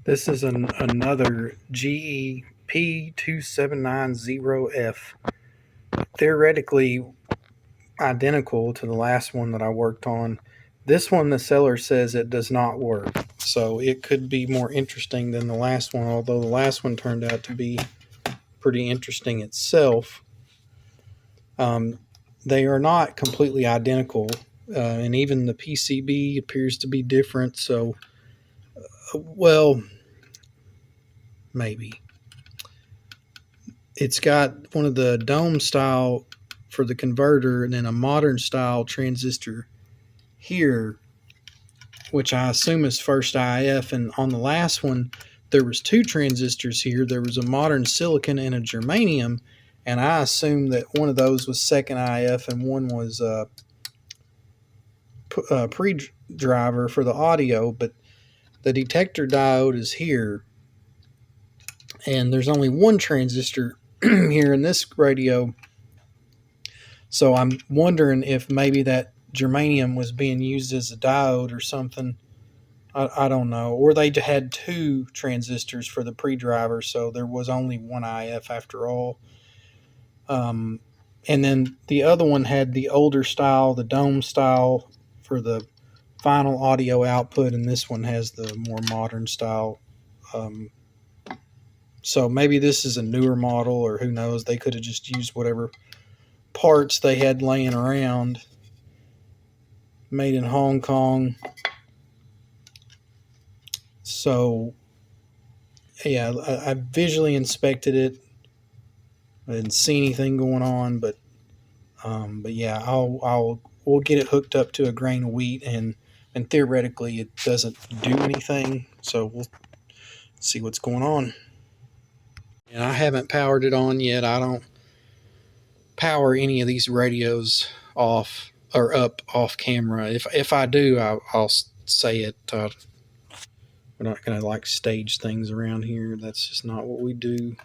This is another GE P2790F. Theoretically identical to the last one that I worked on. This one, the seller says it does not work. So it could be more interesting than the last one, although the last one turned out to be pretty interesting itself. They are not completely identical, and even the PCB appears to be different. So, well, maybe. It's got one of the dome style for the converter and then a modern style transistor here, which I assume is first IF. And on the last one, there was two transistors here. There was a modern silicon and a germanium, and I assume that one of those was second IF and one was pre-driver for the audio. But the detector diode is here, and there's only one transistor here in this radio. So I'm wondering if maybe that germanium was being used as a diode or something. I don't know. Or they had two transistors for the pre-driver, so there was only one IF after all. And then the other one had the older style, the dome style for the final audio output, and this one has the more modern style. So maybe this is a newer model, or who knows, they could have just used whatever parts they had laying around. Made in Hong Kong. So yeah, I visually inspected it. I didn't see anything going on, but yeah, we'll get it hooked up to a grain of wheat, and theoretically it doesn't do anything. So we'll see what's going on. And I haven't powered it on yet. I don't power any of these radios off or up off camera. If I do, I'll say it. We're not gonna like stage things around here. That's just not what we do.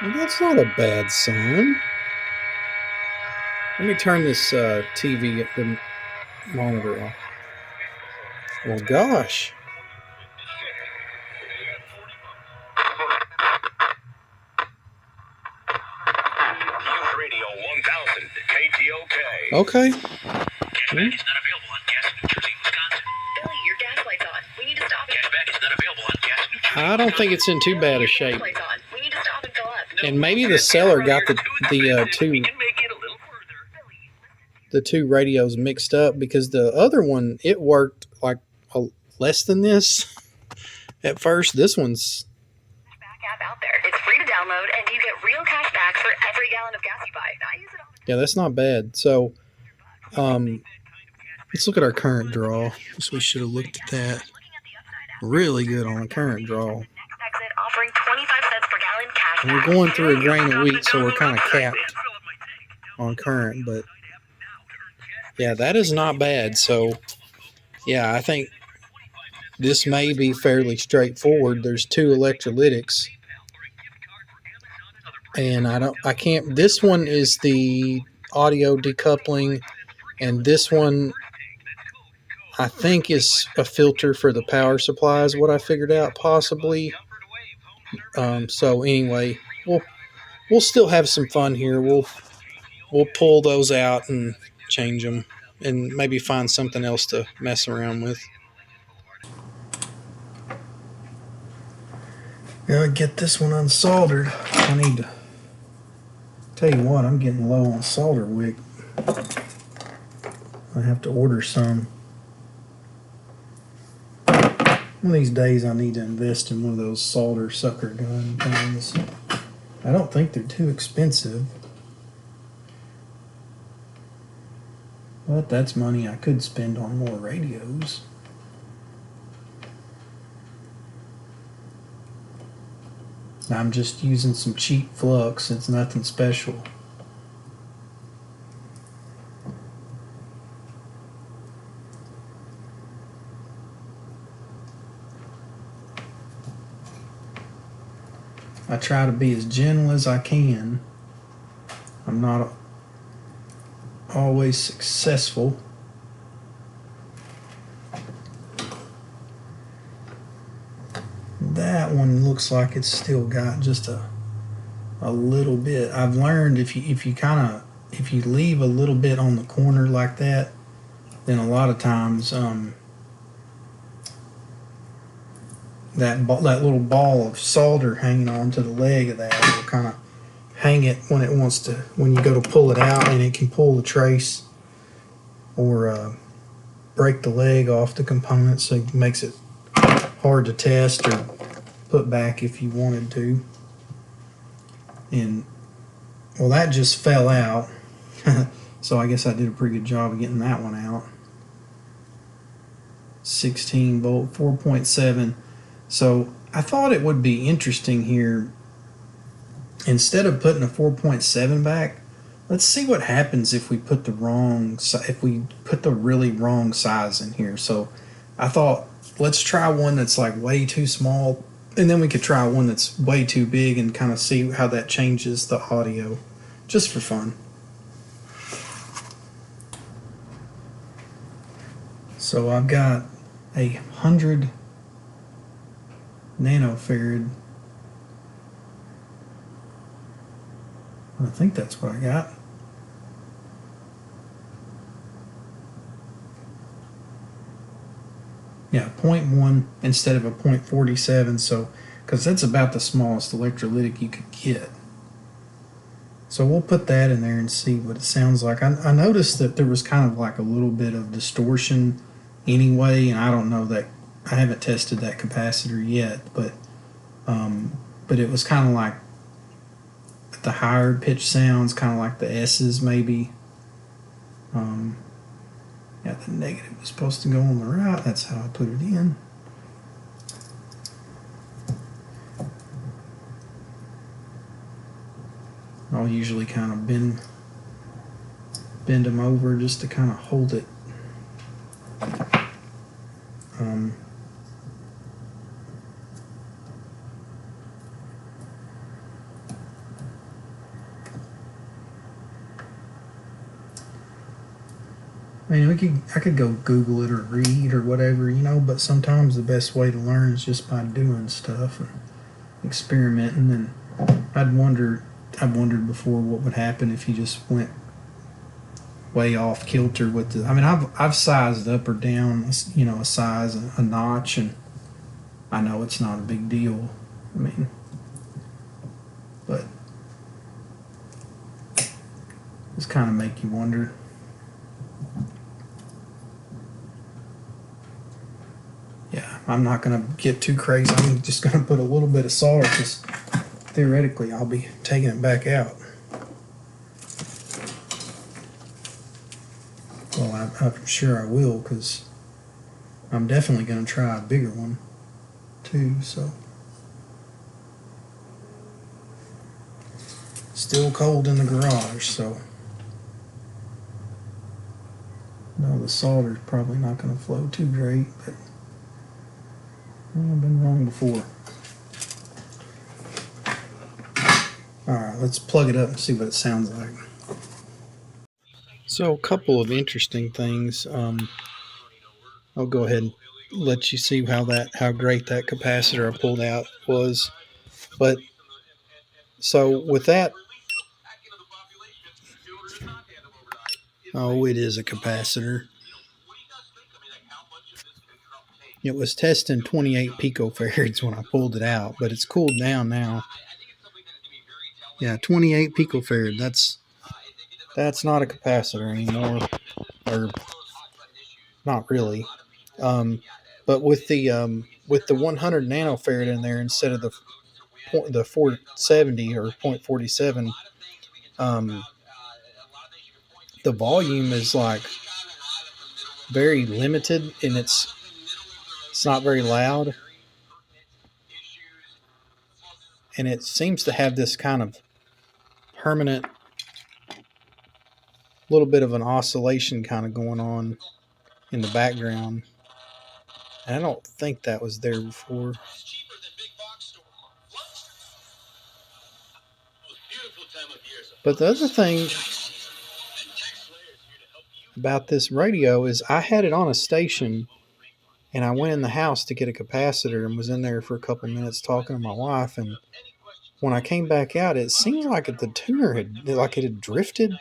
Well, that's not a bad sign. Let me turn this TV, the monitor off. Well, gosh. Okay. Cashback is not available on gas in New Jersey, Wisconsin. Billy, your gas light's on. We need to stop. Cashback is not available on gas in New Jersey. I don't think it's in too bad a shape. We need to stop and fill up. And maybe the seller got the two radios mixed up, because the other one, it worked like less than this at first. This one's Cashback app out there. It's free to download, and you get real cash back for every gallon of gas you buy. I use it all the time. Yeah, that's not bad. So let's look at our current draw. So we should have looked at that. Really good on the current draw. Offering 25 cents per gallon cash and we're going through a grain of wheat, so we're kind of capped on current, but yeah, that is not bad. So yeah, I think this may be fairly straightforward. There's two electrolytics, and this one is the audio decoupling, and this one I think is a filter for the power supply is what I figured out, possibly. So anyway, we'll still have some fun here. We'll pull those out and change them, and maybe find something else to mess around with. Gotta get this one unsoldered. I need to tell you what, I'm getting low on solder wick. I have to order some. One of these days I need to invest in one of those solder sucker gun things. I don't think they're too expensive, but that's money I could spend on more radios. I'm just using some cheap flux. It's nothing special. I try to be as gentle as I can. I'm not always successful. that one looks like it's still got just a little bit. I've learned if you leave a little bit on the corner like that, then a lot of times that little ball of solder hanging on to the leg of that will kind of hang it when you go to pull it out, and it can pull the trace or break the leg off the component, so it makes it hard to test or put back if you wanted to. And well, that just fell out. So I guess I did a pretty good job of getting that one out. 16 volt, 4.7. So I thought it would be interesting here, instead of putting a 4.7 back, let's see what happens if we put the really wrong size in here. So I thought, let's try one that's like way too small, and then we could try one that's way too big and kind of see how that changes the audio, just for fun. So I've got a 100 nanofarad. I think that's what I got. Yeah, 0.1 instead of a 0.47, so because that's about the smallest electrolytic you could get. So we'll put that in there and see what it sounds like. I noticed that there was kind of like a little bit of distortion anyway, and I don't know that, I haven't tested that capacitor yet, but it was kind of like the higher pitch sounds, kind of like the S's maybe. Yeah, the negative was supposed to go on the right. That's how I put it in. I'll usually kind of bend them over just to kind of hold it. I mean, I could go Google it or read or whatever, but sometimes the best way to learn is just by doing stuff and experimenting. And I've wondered before what would happen if you just went way off kilter with the. I mean, I've sized up or down, a size, a notch, and I know it's not a big deal. I mean, but just kind of make you wonder. Yeah, I'm not going to get too crazy. I'm just going to put a little bit of solder, because theoretically I'll be taking it back out. Well, I'm sure I will, because I'm definitely going to try a bigger one too. So still cold in the garage, so no, the solder's probably not going to flow too great, but I've been wrong before. Alright, let's plug it up and see what it sounds like. So a couple of interesting things. I'll go ahead and let you see how great that capacitor I pulled out was. But so with that, oh, it is a capacitor. It was testing 28 picofarads when I pulled it out, but it's cooled down now. Yeah, 28 picofarad. That's not a capacitor anymore, or not really. But with the 100 nanofarad in there instead of the 470 or 0.47, the volume is like very limited, and it's not very loud, and it seems to have this kind of permanent little bit of an oscillation kind of going on in the background. And I don't think that was there before. But the other thing about this radio is I had it on a station And I went in the house to get a capacitor and was in there for a couple minutes talking to my wife. And when I came back out, it seemed like the tuner had drifted.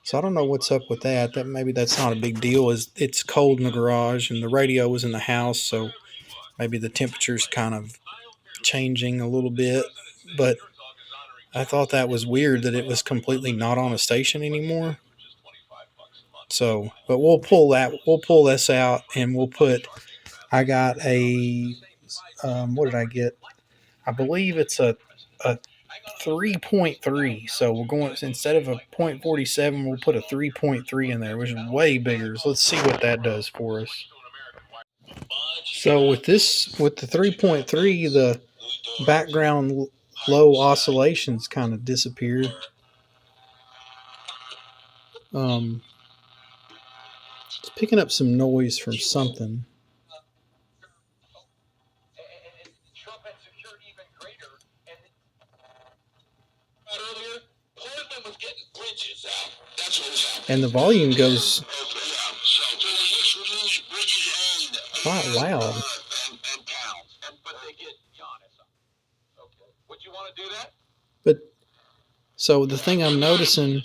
So I don't know what's up with that. Maybe that's not a big deal. It's cold in the garage and the radio was in the house, so maybe the temperature's kind of changing a little bit. But I thought that was weird that it was completely not on a station anymore. So, but we'll pull this out and we'll put. I got a what did I get? I believe it's a 3.3. So we're going, instead of a .47, we'll put a 3.3 in there, which is way bigger. So let's see what that does for us. So with the 3.3, the background low oscillations kind of disappear. It's picking up some noise from something. And the volume goes quite loud. But so the thing I'm noticing,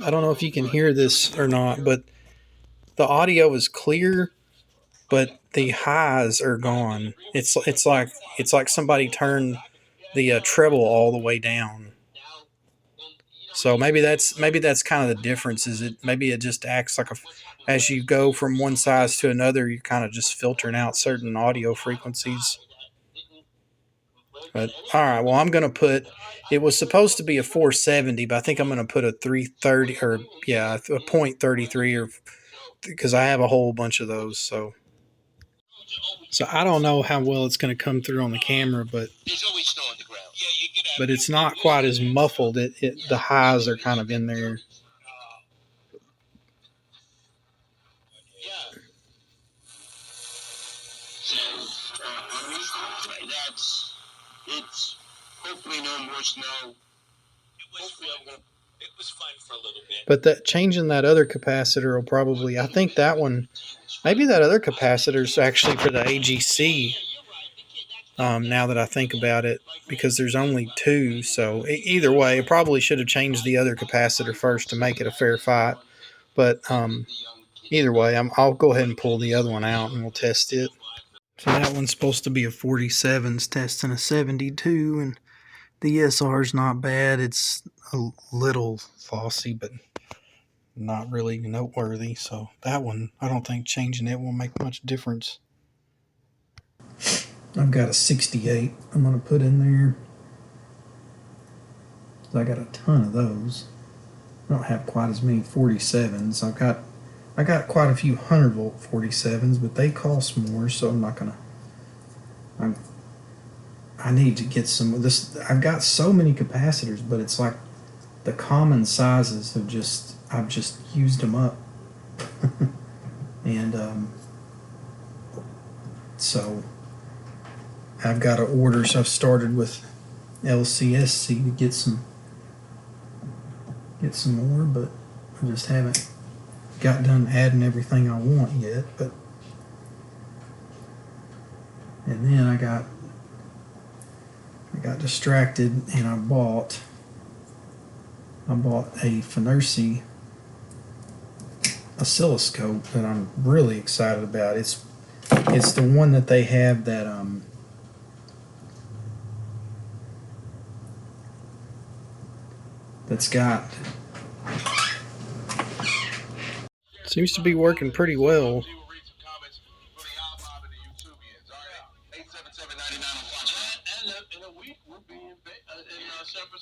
I don't know if you can hear this or not, but the audio is clear, but the highs are gone. It's like somebody turned the treble all the way down. So maybe that's kind of the difference. Maybe it just acts like as you go from one size to another, you're kind of just filtering out certain audio frequencies. But all right, well, I'm going to put. It was supposed to be a 470, but I think I'm going to put a 330 or a .33 or because I have a whole bunch of those. So I don't know how well it's going to come through on the camera, but it's not quite as muffled. The highs are kind of in there. It's hopefully no more snow. It was fine for a little bit. But that changing that other capacitor will probably, I think that one, maybe that other capacitor is actually for the AGC. Now that I think about it, because there's only two, so either way, it probably should have changed the other capacitor first to make it a fair fight. But either way, I'll go ahead and pull the other one out and we'll test it. So that one's supposed to be a 47's testing a 72, and the ESR's not bad. It's a little flossy, but not really noteworthy. So that one, I don't think changing it will make much difference. I've got a 68 I'm going to put in there. I got a ton of those. I don't have quite as many 47s. I got quite a few 100 volt 47s, but they cost more, so I'm not gonna. I need to get some of this. I've got so many capacitors, but it's like the common sizes I've just used them up, and so I've got to order. So I've started with LCSC to get some more, but I just haven't got done adding everything I want yet. And then I got distracted and I bought a Finersi oscilloscope that I'm really excited about. It's the one that they have that's got, seems to be working pretty well.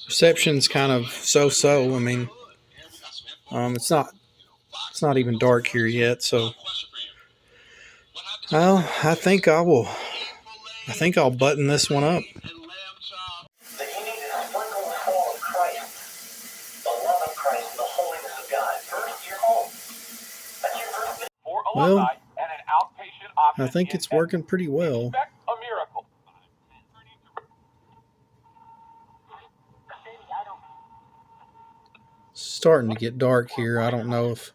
Reception's kind of so-so. I mean, it's not even dark here yet, so well, I think I'll button this one up. Well, I think it's working pretty well. starting to get dark here. I don't know if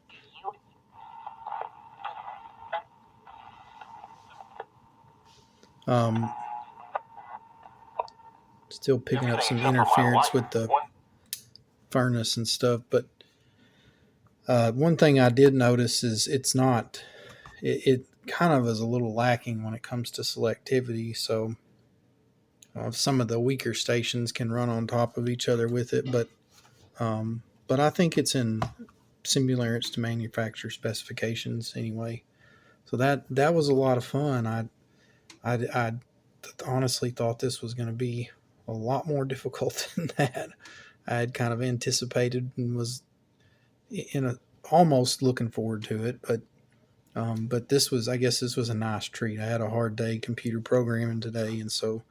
still picking up some interference with the furnace and stuff. But one thing I did notice is it kind of is a little lacking when it comes to selectivity. So some of the weaker stations can run on top of each other with it, but I think it's in similar to manufacturer specifications anyway. So that was a lot of fun. I honestly thought this was going to be a lot more difficult than that. I had kind of anticipated and was almost looking forward to it, but this was, I guess this was a nice treat. I had a hard day computer programming today, and so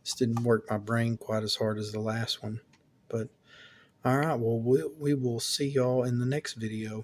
this didn't work my brain quite as hard as the last one. But all right, well, we will see y'all in the next video.